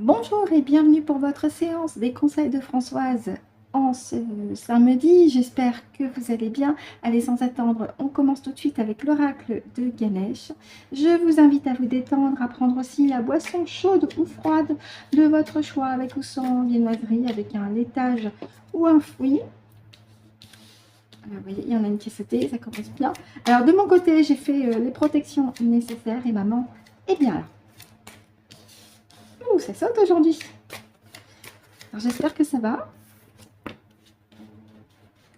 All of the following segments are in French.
Bonjour et bienvenue pour votre séance des conseils de Françoise en ce samedi. J'espère que vous allez bien. Allez, sans attendre, on commence tout de suite avec l'oracle de Ganesh. Je vous invite à vous détendre, à prendre aussi la boisson chaude ou froide de votre choix, avec ou sans viennoiserie, avec un laitage ou un fruit. Vous voyez, il y en a une qui est sautée, ça commence bien. Alors, de mon côté, j'ai fait les protections nécessaires et maman est bien là. Ouh, ça saute aujourd'hui. Alors, j'espère que ça va.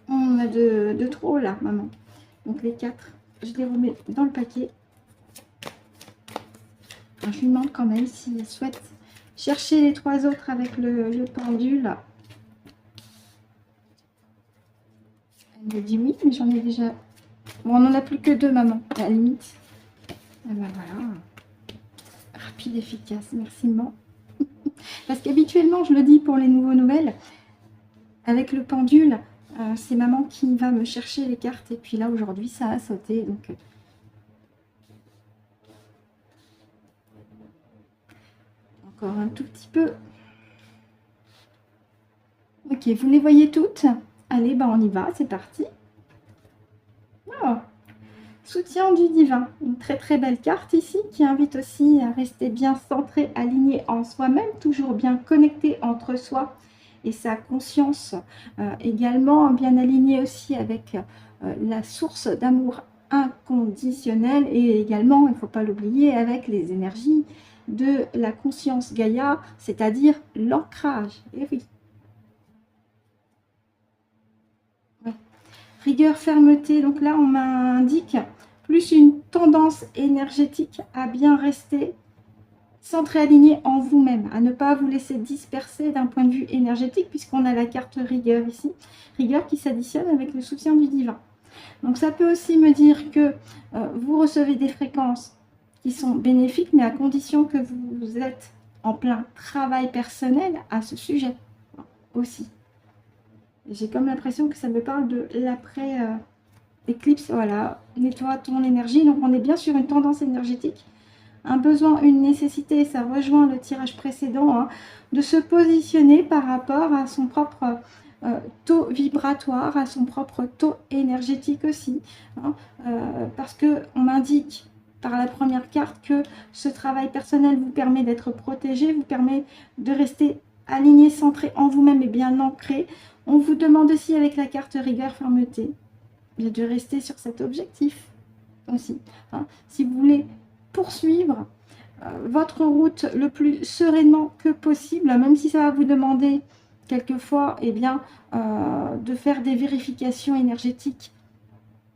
On a de trop là, maman. Donc, les 4, je les remets dans le paquet. Alors, je lui demande quand même s'il souhaite chercher les 3 autres avec le pendule. Elle me dit oui, mais j'en ai déjà... Bon, on n'en a plus que 2, maman, à la limite. Et ben voilà. Rapide, efficace. Merci, maman. Parce qu'habituellement, je le dis pour les nouveaux nouvelles, avec le pendule, c'est maman qui va me chercher les cartes. Et puis là, aujourd'hui, ça a sauté. Donc, encore un tout petit peu. Ok, vous les voyez toutes? Allez, bah on y va, c'est parti. Oh, soutien du divin, une très très belle carte ici qui invite aussi à rester bien centré, aligné en soi-même, toujours bien connecté entre soi et sa conscience, également bien aligné aussi avec la source d'amour inconditionnel et également, il ne faut pas l'oublier, avec les énergies de la conscience Gaïa, c'est-à-dire l'ancrage. Et oui. Rigueur, fermeté, donc là on m'indique plus une tendance énergétique à bien rester centré, aligné en vous-même, à ne pas vous laisser disperser d'un point de vue énergétique, puisqu'on a la carte rigueur ici, rigueur qui s'additionne avec le soutien du divin. Donc ça peut aussi me dire que vous recevez des fréquences qui sont bénéfiques, mais à condition que vous êtes en plein travail personnel à ce sujet aussi. J'ai comme l'impression que ça me parle de l'après-éclipse. Voilà, nettoie ton énergie. Donc, on est bien sur une tendance énergétique. Un besoin, une nécessité, ça rejoint le tirage précédent, hein, de se positionner par rapport à son propre taux vibratoire, à son propre taux énergétique aussi. Hein, parce qu'on m'indique par la première carte que ce travail personnel vous permet d'être protégé, vous permet de rester aligné, centré en vous-même et bien ancré. On vous demande aussi avec la carte rigueur, fermeté, de rester sur cet objectif aussi. Hein. Si vous voulez poursuivre votre route le plus sereinement que possible, même si ça va vous demander quelquefois de faire des vérifications énergétiques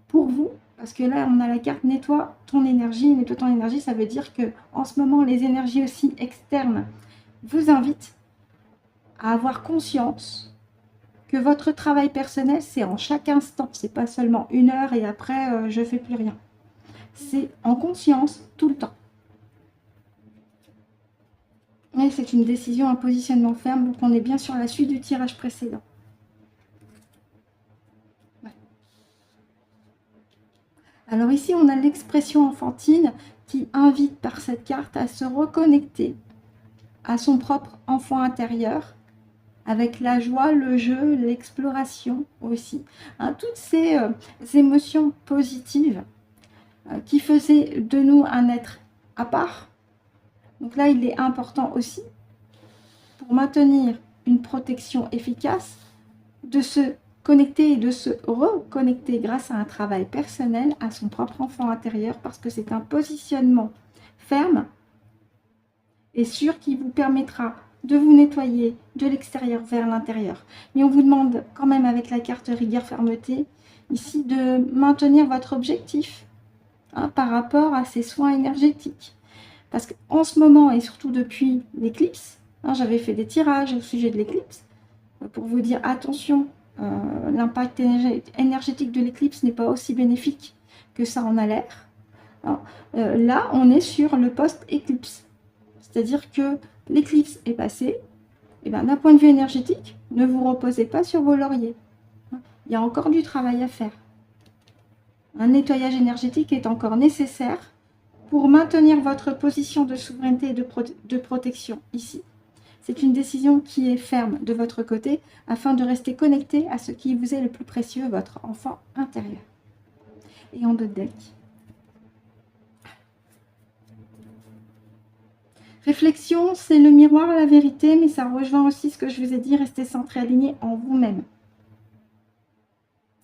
pour vous, parce que là on a la carte nettoie ton énergie. Nettoie ton énergie, ça veut dire que en ce moment les énergies aussi externes vous invitent à avoir conscience que votre travail personnel, c'est en chaque instant. C'est pas seulement 1 heure et après, je fais plus rien. C'est en conscience tout le temps. Et c'est une décision, un positionnement ferme. Donc, on est bien sur la suite du tirage précédent. Ouais. Alors ici, on a l'expression enfantine qui invite par cette carte à se reconnecter à son propre enfant intérieur, avec la joie, le jeu, l'exploration aussi. Hein, toutes ces émotions positives qui faisaient de nous un être à part. Donc là, il est important aussi, pour maintenir une protection efficace, de se connecter et de se reconnecter grâce à un travail personnel à son propre enfant intérieur, parce que c'est un positionnement ferme et sûr qui vous permettra de vous nettoyer de l'extérieur vers l'intérieur. Mais on vous demande quand même avec la carte rigueur fermeté ici de maintenir votre objectif par rapport à ces soins énergétiques. Parce qu'en ce moment, et surtout depuis l'éclipse, j'avais fait des tirages au sujet de l'éclipse pour vous dire attention, l'impact énergétique de l'éclipse n'est pas aussi bénéfique que ça en a l'air. Là, on est sur le post-éclipse. C'est-à-dire que l'éclipse est passée, et d'un point de vue énergétique, ne vous reposez pas sur vos lauriers. Il y a encore du travail à faire. Un nettoyage énergétique est encore nécessaire pour maintenir votre position de souveraineté et de protection ici. C'est une décision qui est ferme de votre côté afin de rester connecté à ce qui vous est le plus précieux, votre enfant intérieur. Et en 2 decks. Réflexion, c'est le miroir à la vérité, mais ça rejoint aussi ce que je vous ai dit, rester centré, aligné en vous-même.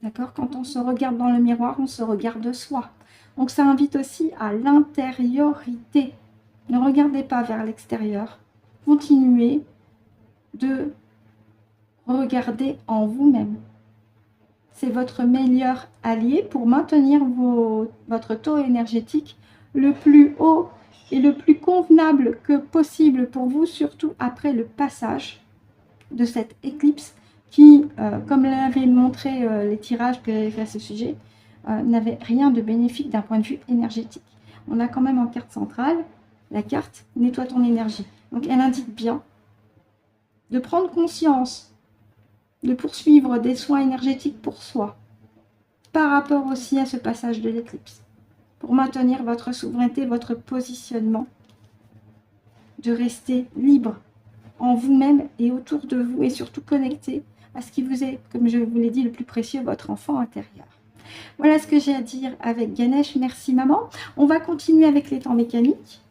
D'accord? Quand on se regarde dans le miroir, on se regarde soi. Donc ça invite aussi à l'intériorité. Ne regardez pas vers l'extérieur. Continuez de regarder en vous-même. C'est votre meilleur allié pour maintenir votre taux énergétique le plus haut et le plus convenable que possible pour vous, surtout après le passage de cette éclipse qui, comme l'avaient montré les tirages que j'avais fait à ce sujet, n'avait rien de bénéfique d'un point de vue énergétique. On a quand même en carte centrale la carte « Nettoie ton énergie ». Donc elle indique bien de prendre conscience, de poursuivre des soins énergétiques pour soi, par rapport aussi à ce passage de l'éclipse, pour maintenir votre souveraineté, votre positionnement, de rester libre en vous-même et autour de vous, et surtout connecté à ce qui vous est, comme je vous l'ai dit, le plus précieux, votre enfant intérieur. Voilà ce que j'ai à dire avec Ganesh. Merci maman. On va continuer avec les temps mécaniques.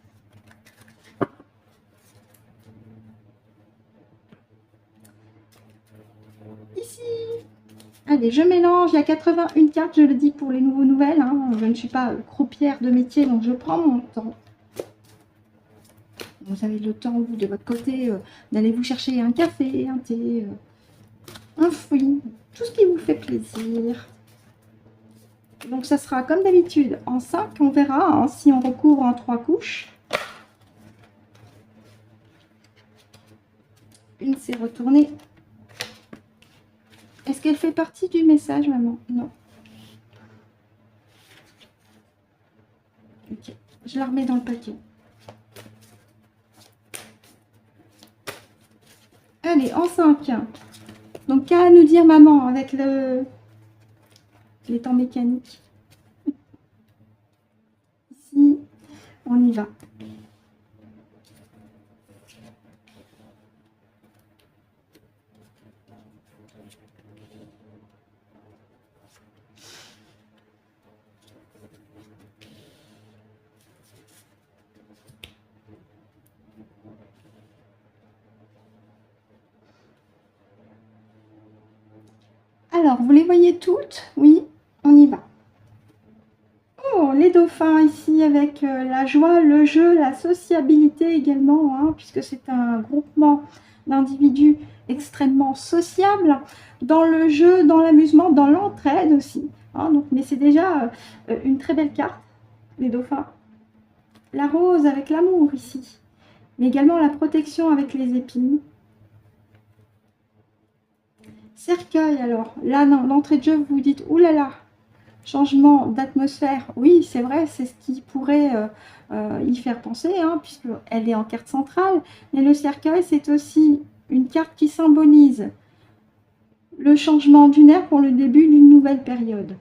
Ici. Allez, je mélange. Il y a 81 cartes, je le dis pour les nouveaux nouvelles. Hein. Je ne suis pas croupière de métier, donc je prends mon temps. Vous avez le temps, vous, de votre côté, d'aller vous chercher un café, un thé, un fruit, tout ce qui vous fait plaisir. Donc, ça sera comme d'habitude en 5, on verra hein, si on recouvre en 3 couches. Une s'est retournée. Est-ce qu'elle fait partie du message, maman? Non. Ok, je la remets dans le paquet. Allez, en 5. Donc, qu'à nous dire, maman, avec les temps mécaniques. Ici, on y va. Alors, vous les voyez toutes? Oui, on y va. Oh, les dauphins ici avec la joie, le jeu, la sociabilité également, hein, puisque c'est un groupement d'individus extrêmement sociables, dans le jeu, dans l'amusement, dans l'entraide aussi. Hein, donc, mais c'est déjà une très belle carte, les dauphins. La rose avec l'amour ici, mais également la protection avec les épines. Cercueil, alors, là, l'entrée de jeu, vous vous dites, oulala, changement d'atmosphère. Oui, c'est vrai, c'est ce qui pourrait y faire penser, hein, puisqu'elle est en carte centrale. Mais le cercueil, c'est aussi une carte qui symbolise le changement d'une ère pour le début d'une nouvelle période.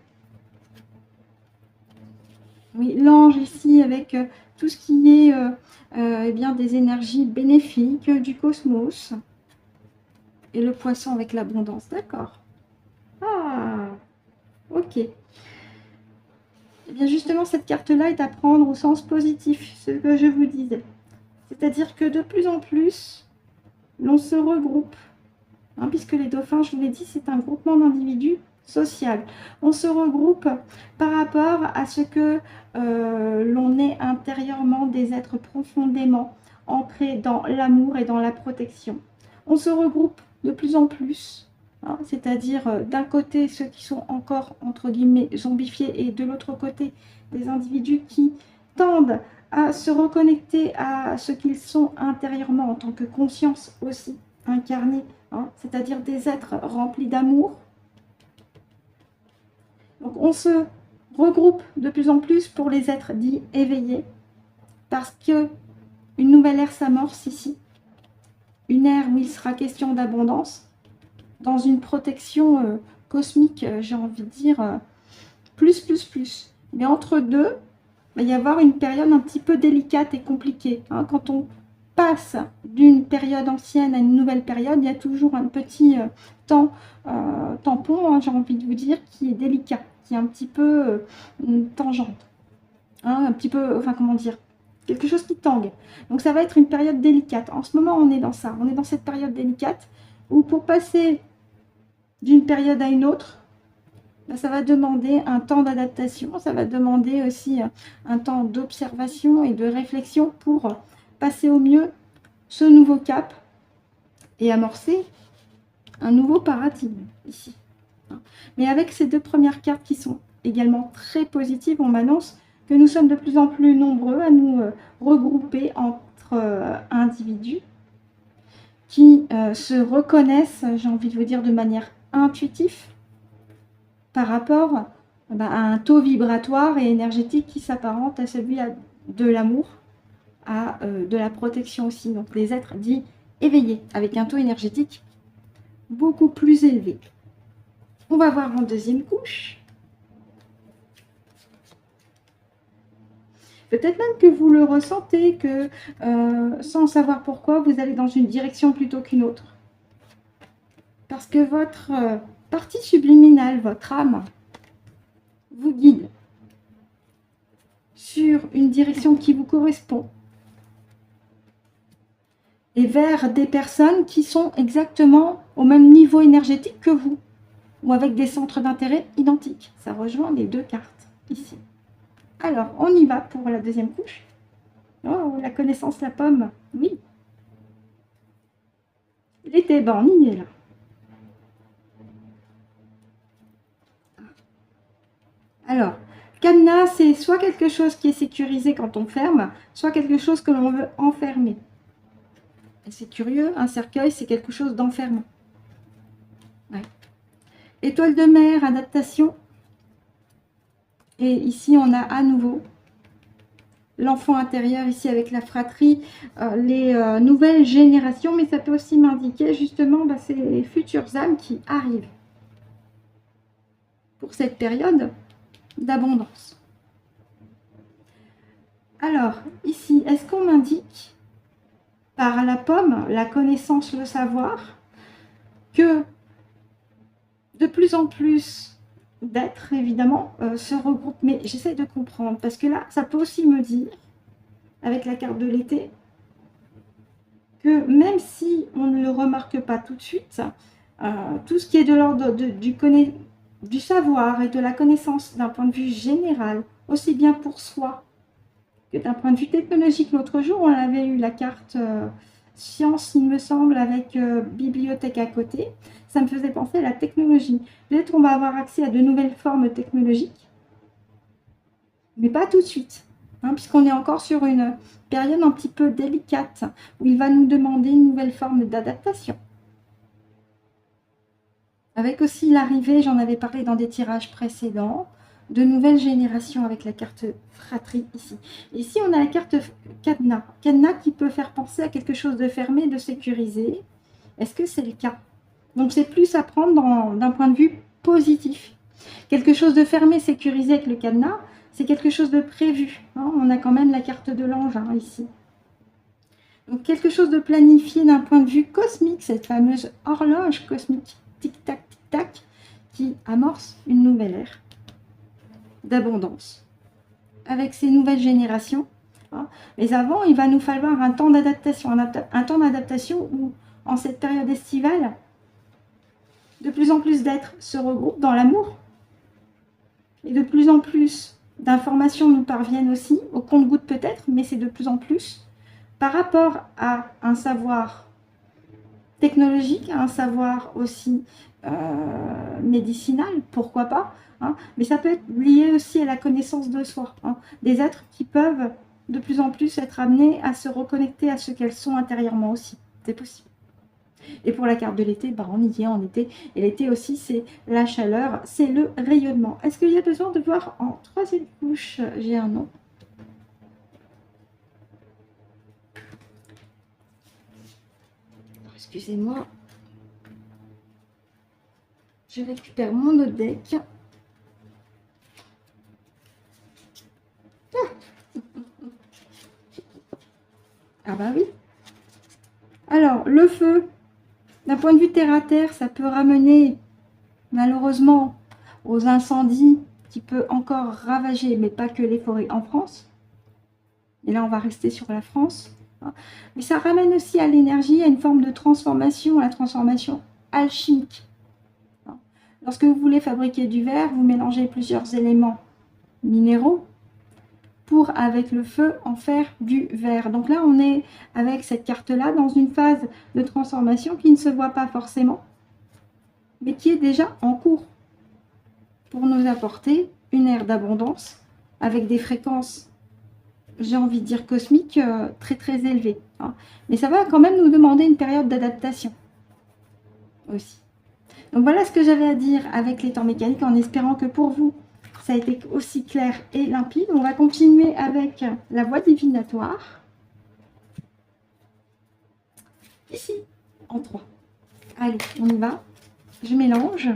Oui, l'ange ici, avec tout ce qui est eh bien, des énergies bénéfiques du cosmos. Et le poisson avec l'abondance, d'accord. Ah, ok. Et bien justement, cette carte-là est à prendre au sens positif, ce que je vous disais. C'est-à-dire que de plus en plus, l'on se regroupe. Hein, puisque les dauphins, je vous l'ai dit, c'est un groupement d'individus social. On se regroupe par rapport à ce que l'on est intérieurement des êtres profondément ancrés dans l'amour et dans la protection. On se regroupe de plus en plus, hein, c'est-à-dire d'un côté ceux qui sont encore entre guillemets zombifiés et de l'autre côté des individus qui tendent à se reconnecter à ce qu'ils sont intérieurement en tant que conscience aussi incarnée, hein, c'est-à-dire des êtres remplis d'amour. Donc on se regroupe de plus en plus pour les êtres dits éveillés, parce que une nouvelle ère s'amorce ici. Une ère où il sera question d'abondance, dans une protection cosmique, j'ai envie de dire, plus. Mais entre deux, il va y avoir une période un petit peu délicate et compliquée. Hein, quand on passe d'une période ancienne à une nouvelle période, il y a toujours un petit temps tampon, hein, j'ai envie de vous dire, qui est délicat, qui est un petit peu tangente. Hein, un petit peu, enfin comment dire, quelque chose qui tangue. Donc ça va être une période délicate. En ce moment, on est dans ça. On est dans cette période délicate où pour passer d'une période à une autre, ben, ça va demander un temps d'adaptation. Ça va demander aussi un temps d'observation et de réflexion pour passer au mieux ce nouveau cap et amorcer un nouveau paradigme ici. Mais avec ces deux premières cartes qui sont également très positives, on m'annonce que nous sommes de plus en plus nombreux à nous regrouper entre individus qui se reconnaissent, j'ai envie de vous dire, de manière intuitive par rapport à un taux vibratoire et énergétique qui s'apparente à celui de l'amour, à de la protection aussi. Donc les êtres dits éveillés, avec un taux énergétique beaucoup plus élevé. On va voir en deuxième couche. Peut-être même que vous le ressentez, que sans savoir pourquoi, vous allez dans une direction plutôt qu'une autre. Parce que votre partie subliminale, votre âme, vous guide sur une direction qui vous correspond et vers des personnes qui sont exactement au même niveau énergétique que vous ou avec des centres d'intérêt identiques. Ça rejoint les deux cartes ici. Alors, on y va pour la deuxième couche. Oh, la connaissance, la pomme, oui. L'été, ben, on y est là. Alors, cadenas, c'est soit quelque chose qui est sécurisé quand on ferme, soit quelque chose que l'on veut enfermer. Et c'est curieux, un cercueil, c'est quelque chose d'enfermant. Ouais. Étoile de mer, adaptation. Et ici, on a à nouveau l'enfant intérieur, ici avec la fratrie, les nouvelles générations, mais ça peut aussi m'indiquer justement ces futures âmes qui arrivent pour cette période d'abondance. Alors, ici, est-ce qu'on m'indique par la pomme, la connaissance, le savoir, que de plus en plus d'êtres, évidemment, se regroupent. Mais j'essaie de comprendre, parce que là, ça peut aussi me dire, avec la carte de l'été, que même si on ne le remarque pas tout de suite, tout ce qui est de l'ordre du savoir et de la connaissance d'un point de vue général, aussi bien pour soi que d'un point de vue technologique. L'autre jour, on avait eu la carte science, il me semble, avec bibliothèque à côté. Ça me faisait penser à la technologie. Peut-être qu'on va avoir accès à de nouvelles formes technologiques, mais pas tout de suite, hein, puisqu'on est encore sur une période un petit peu délicate, où il va nous demander une nouvelle forme d'adaptation. Avec aussi l'arrivée, j'en avais parlé dans des tirages précédents, de nouvelles générations avec la carte fratrie ici. Ici, on a la carte cadenas. Cadenas qui peut faire penser à quelque chose de fermé, de sécurisé. Est-ce que c'est le cas? Donc, c'est plus à prendre d'un point de vue positif. Quelque chose de fermé, sécurisé avec le cadenas, c'est quelque chose de prévu. Hein. On a quand même la carte de l'ange ici. Donc, quelque chose de planifié d'un point de vue cosmique, cette fameuse horloge cosmique, tic-tac, tic-tac, qui amorce une nouvelle ère d'abondance avec ces nouvelles générations. Hein. Mais avant, il va nous falloir un temps d'adaptation, un temps d'adaptation où, en cette période estivale, de plus en plus d'êtres se regroupent dans l'amour et de plus en plus d'informations nous parviennent aussi, au compte-gouttes peut-être, mais c'est de plus en plus par rapport à un savoir technologique, à un savoir aussi médicinal, pourquoi pas, hein, mais ça peut être lié aussi à la connaissance de soi, hein, des êtres qui peuvent de plus en plus être amenés à se reconnecter à ce qu'elles sont intérieurement aussi, c'est possible. Et pour la carte de l'été, on y est en été, et l'été aussi c'est la chaleur, c'est le rayonnement. Est-ce qu'il y a besoin de voir en troisième couche? J'ai un nom. Excusez-moi. Je récupère mon autre deck. Ah bah oui. Alors, le feu, d'un point de vue terre-à-terre, ça peut ramener malheureusement aux incendies qui peut encore ravager, mais pas que les forêts en France. Et là, on va rester sur la France. Mais ça ramène aussi à l'énergie, à une forme de transformation, la transformation alchimique. Lorsque vous voulez fabriquer du verre, vous mélangez plusieurs éléments minéraux pour, avec le feu, en faire du verre. Donc là, on est, avec cette carte-là, dans une phase de transformation qui ne se voit pas forcément, mais qui est déjà en cours pour nous apporter une ère d'abondance avec des fréquences, j'ai envie de dire cosmiques, très très élevées. Mais ça va quand même nous demander une période d'adaptation aussi. Donc voilà ce que j'avais à dire avec les temps mécaniques, en espérant que pour vous, ça a été aussi clair et limpide. On va continuer avec la voie divinatoire. Ici, en 3. Allez, on y va. Je mélange.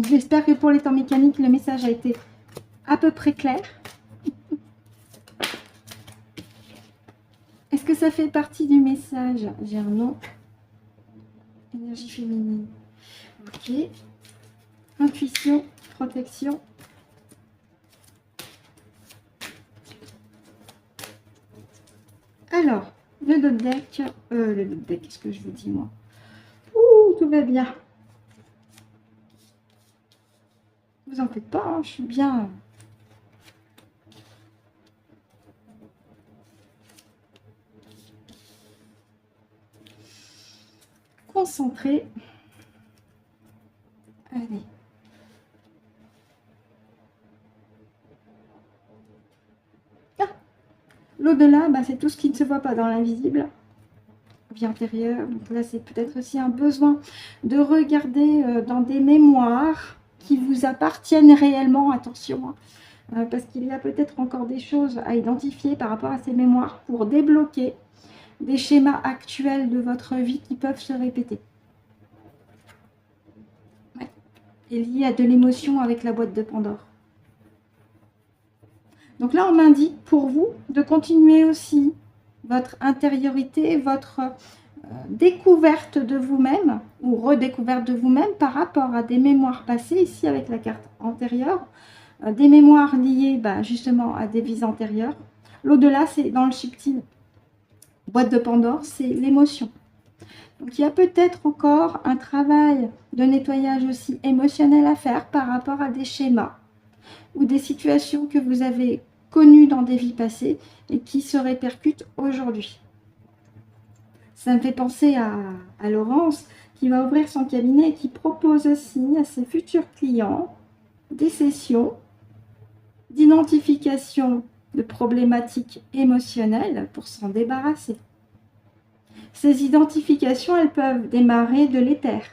J'espère que pour les temps mécaniques, le message a été à peu près clair. Est-ce que ça fait partie du message? J'ai un nom. Énergie féminine. Ok. Intuition, protection. Alors, le top deck. Le top deck, qu'est-ce que je vous dis moi? Ouh, tout va bien. Vous en faites pas, hein, je suis bien. Concentrée. Allez. Ah, l'au-delà, bah, c'est tout ce qui ne se voit pas dans l'invisible. Vie intérieure. Donc là, c'est peut-être aussi un besoin de regarder dans des mémoires qui vous appartiennent réellement. Attention, hein, parce qu'il y a peut-être encore des choses à identifier par rapport à ces mémoires pour débloquer des schémas actuels de votre vie qui peuvent se répéter. Ouais. Et lié à de l'émotion avec la boîte de Pandore. Donc là, on m'indique pour vous de continuer aussi votre intériorité, votre découverte de vous-même ou redécouverte de vous-même par rapport à des mémoires passées, ici avec la carte antérieure, des mémoires liées justement à des vies antérieures. L'au-delà, c'est dans le subtil boîte de Pandore, c'est l'émotion. Donc il y a peut-être encore un travail de nettoyage aussi émotionnel à faire par rapport à des schémas ou des situations que vous avez connues dans des vies passées et qui se répercutent aujourd'hui. Ça me fait penser à Laurence qui va ouvrir son cabinet et qui propose aussi à ses futurs clients des sessions d'identification de problématiques émotionnelles pour s'en débarrasser. Ces identifications, elles peuvent démarrer de l'éther.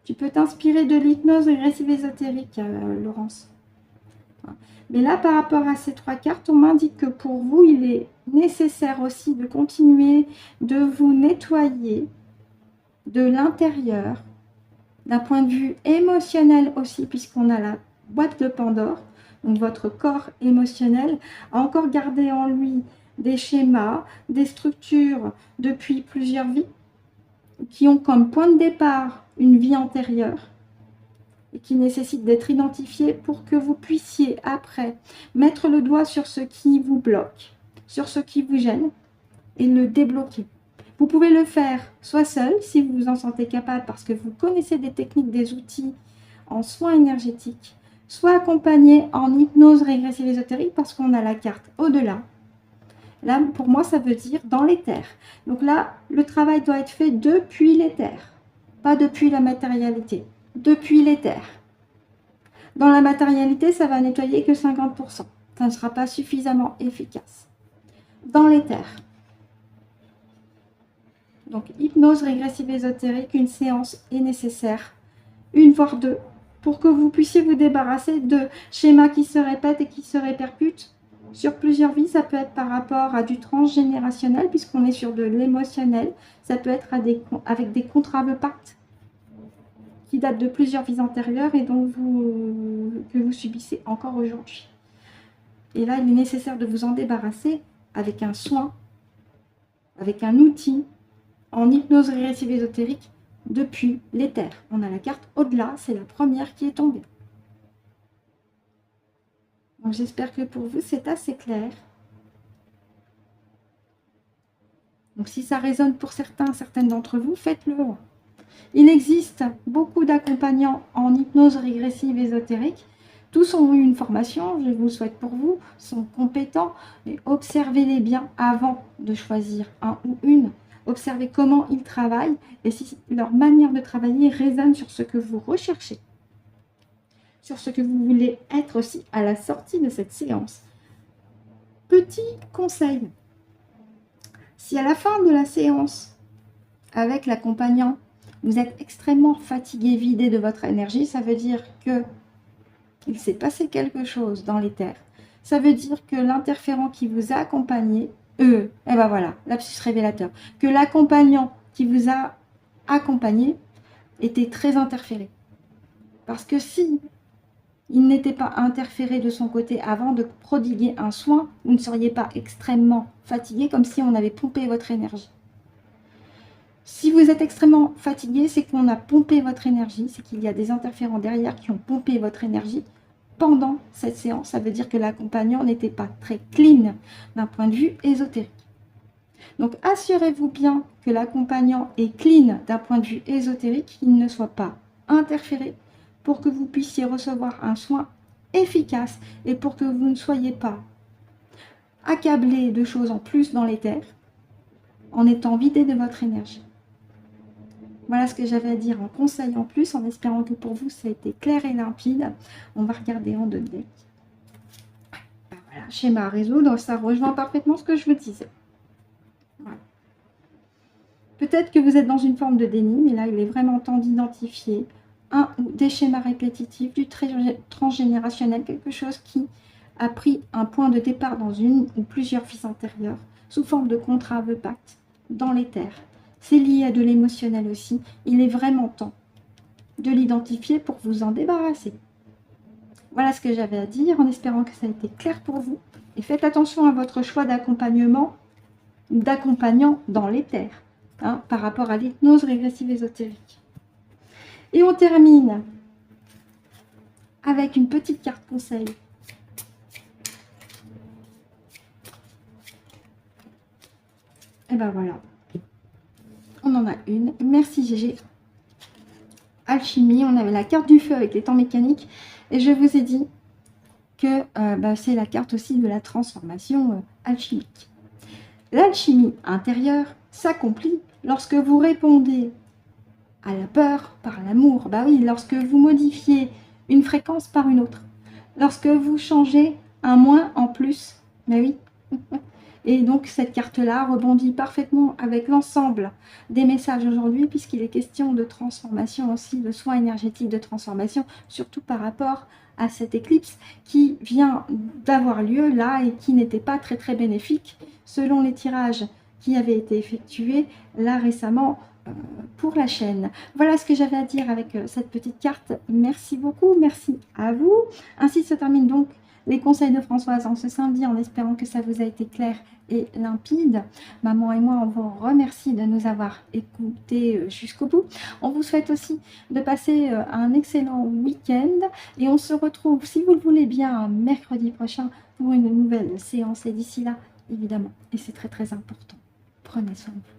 Tu peux t'inspirer de l'hypnose régressive ésotérique, Laurence. Mais là, par rapport à ces 3 cartes, on m'indique que pour vous, il est nécessaire aussi de continuer de vous nettoyer de l'intérieur, d'un point de vue émotionnel aussi, puisqu'on a la boîte de Pandore, donc votre corps émotionnel, a encore gardé en lui des schémas, des structures depuis plusieurs vies, qui ont comme point de départ une vie antérieure, et qui nécessite d'être identifié pour que vous puissiez après mettre le doigt sur ce qui vous bloque, sur ce qui vous gêne et le débloquer. Vous pouvez le faire soit seul si vous vous en sentez capable parce que vous connaissez des techniques, des outils en soins énergétiques, soit accompagné en hypnose régressive ésotérique parce qu'on a la carte au-delà. Là, pour moi, ça veut dire dans l'éther. Donc là, le travail doit être fait depuis l'éther, pas depuis la matérialité. Depuis l'éther. Dans la matérialité, ça va nettoyer que 50%. Ça ne sera pas suffisamment efficace. Dans l'éther. Donc, hypnose régressive ésotérique, une séance est nécessaire, une voire 2, pour que vous puissiez vous débarrasser de schémas qui se répètent et qui se répercutent sur plusieurs vies. Ça peut être par rapport à du transgénérationnel, puisqu'on est sur de l'émotionnel. Ça peut être avec des contrats de pacte qui datent de plusieurs vies antérieures et donc que vous subissez encore aujourd'hui. Et là, il est nécessaire de vous en débarrasser avec un soin, avec un outil en hypnose régressive ésotérique depuis l'éther. On a la carte au-delà, c'est la première qui est tombée. Donc j'espère que pour vous, c'est assez clair. Donc si ça résonne pour certains, certaines d'entre vous, faites-le. Il existe beaucoup d'accompagnants en hypnose régressive ésotérique. Tous ont eu une formation, je vous le souhaite pour vous, sont compétents. Mais observez-les bien avant de choisir un ou une. Observez comment ils travaillent et si leur manière de travailler résonne sur ce que vous recherchez, sur ce que vous voulez être aussi à la sortie de cette séance. Petit conseil, si à la fin de la séance, avec l'accompagnant, vous êtes extrêmement fatigué, vidé de votre énergie, ça veut dire que il s'est passé quelque chose dans l'éther. Ça veut dire que l'interférent qui vous a accompagné, et ben voilà, lapsus révélateur, que l'accompagnant qui vous a accompagné était très interféré. Parce que si il n'était pas interféré de son côté avant de prodiguer un soin, vous ne seriez pas extrêmement fatigué, comme si on avait pompé votre énergie. Si vous êtes extrêmement fatigué, c'est qu'on a pompé votre énergie, c'est qu'il y a des interférents derrière qui ont pompé votre énergie pendant cette séance. Ça veut dire que l'accompagnant n'était pas très clean d'un point de vue ésotérique. Donc assurez-vous bien que l'accompagnant est clean d'un point de vue ésotérique, qu'il ne soit pas interféré pour que vous puissiez recevoir un soin efficace et pour que vous ne soyez pas accablé de choses en plus dans l'éther en étant vidé de votre énergie. Voilà ce que j'avais à dire en conseil en plus, en espérant que pour vous, ça a été clair et limpide. On va regarder en deux decks. Ben voilà, schéma à résoudre, ça rejoint parfaitement ce que je vous disais. Voilà. Peut-être que vous êtes dans une forme de déni, mais là, il est vraiment temps d'identifier un ou des schémas répétitifs, du transgénérationnel, quelque chose qui a pris un point de départ dans une ou plusieurs vies antérieures, sous forme de contrat, vœu, pacte, dans l'éther. C'est lié à de l'émotionnel aussi. Il est vraiment temps de l'identifier pour vous en débarrasser. Voilà ce que j'avais à dire, en espérant que ça a été clair pour vous. Et faites attention à votre choix d'accompagnement, d'accompagnant dans l'éther, par rapport à l'hypnose régressive ésotérique. Et on termine avec une petite carte conseil. Et ben voilà. On en a une. Merci Gégé. Alchimie, on avait la carte du feu avec les temps mécaniques. Et je vous ai dit que c'est la carte aussi de la transformation alchimique. L'alchimie intérieure s'accomplit lorsque vous répondez à la peur par l'amour. Bah oui, lorsque vous modifiez une fréquence par une autre. Lorsque vous changez un moins en plus. Mais oui. Et donc, cette carte-là rebondit parfaitement avec l'ensemble des messages aujourd'hui, puisqu'il est question de transformation aussi, de soins énergétiques de transformation, surtout par rapport à cette éclipse qui vient d'avoir lieu là et qui n'était pas très très bénéfique, selon les tirages qui avaient été effectués là récemment pour la chaîne. Voilà ce que j'avais à dire avec cette petite carte. Merci beaucoup, merci à vous. Ainsi se termine donc les conseils de Françoise en ce samedi, en espérant que ça vous a été clair et limpide. Maman et moi, on vous remercie de nous avoir écoutés jusqu'au bout. On vous souhaite aussi de passer un excellent week-end et on se retrouve, si vous le voulez bien, mercredi prochain pour une nouvelle séance. Et d'ici là, évidemment, et c'est très très important, prenez soin de vous.